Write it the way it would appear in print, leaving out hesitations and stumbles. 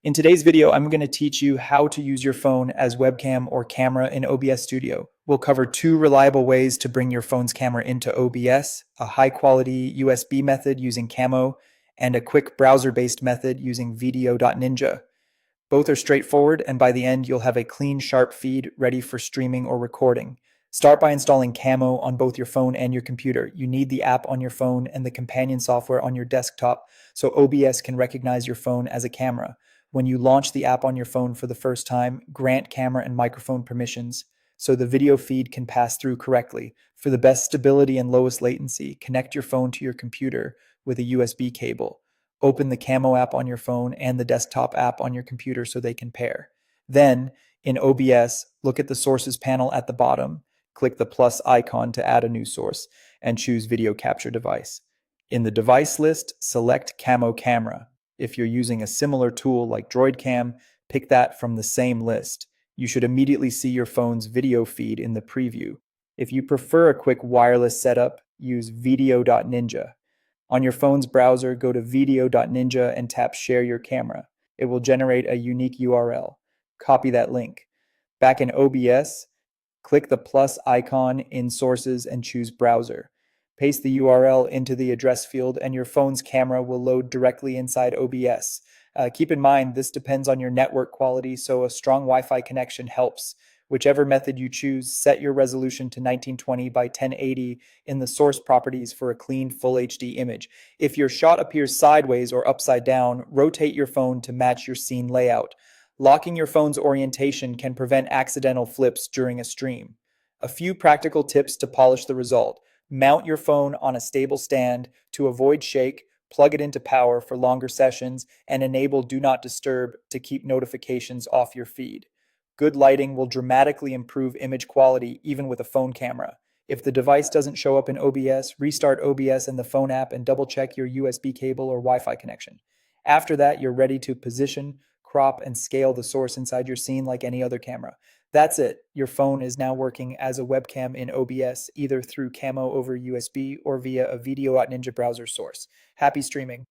In today's video, I'm going to teach you how to use your phone as webcam or camera in OBS Studio. We'll cover two reliable ways to bring your phone's camera into OBS, a high-quality USB method using Camo, and a quick browser-based method using video.ninja. Both are straightforward, and by the end, you'll have a clean, sharp feed ready for streaming or recording. Start by installing Camo on both your phone and your computer. You need the app on your phone and the companion software on your desktop so OBS can recognize your phone as a camera. When you launch the app on your phone for the first time, grant camera and microphone permissions so the video feed can pass through correctly. For the best stability and lowest latency, connect your phone to your computer with a USB cable. Open the Camo app on your phone and the desktop app on your computer so they can pair. Then, in OBS, look at the sources panel at the bottom, click the plus icon to add a new source, and choose Video Capture Device. In the device list, select Camo Camera. If you're using a similar tool like DroidCam, pick that from the same list. You should immediately see your phone's video feed in the preview. If you prefer a quick wireless setup, use video.ninja. On your phone's browser, go to video.ninja and tap Share Your Camera. It will generate a unique URL. Copy that link. Back in OBS, click the plus icon in Sources and choose Browser. Paste the URL into the address field and your phone's camera will load directly inside OBS. Keep in mind, this depends on your network quality, so a strong Wi-Fi connection helps. Whichever method you choose, set your resolution to 1920 by 1080 in the source properties for a clean full HD image. If your shot appears sideways or upside down, rotate your phone to match your scene layout. Locking your phone's orientation can prevent accidental flips during a stream. A few practical tips to polish the result. Mount your phone on a stable stand to avoid shake, plug it into power for longer sessions, and enable Do Not Disturb to keep notifications off your feed. Good lighting will dramatically improve image quality even with a phone camera. If the device doesn't show up in OBS, restart OBS and the phone app and double-check your USB cable or Wi-Fi connection. After that, you're ready to position, crop, and scale the source inside your scene like any other camera. That's it. Your phone is now working as a webcam in OBS, either through Camo over USB or via a video.ninja browser source. Happy streaming.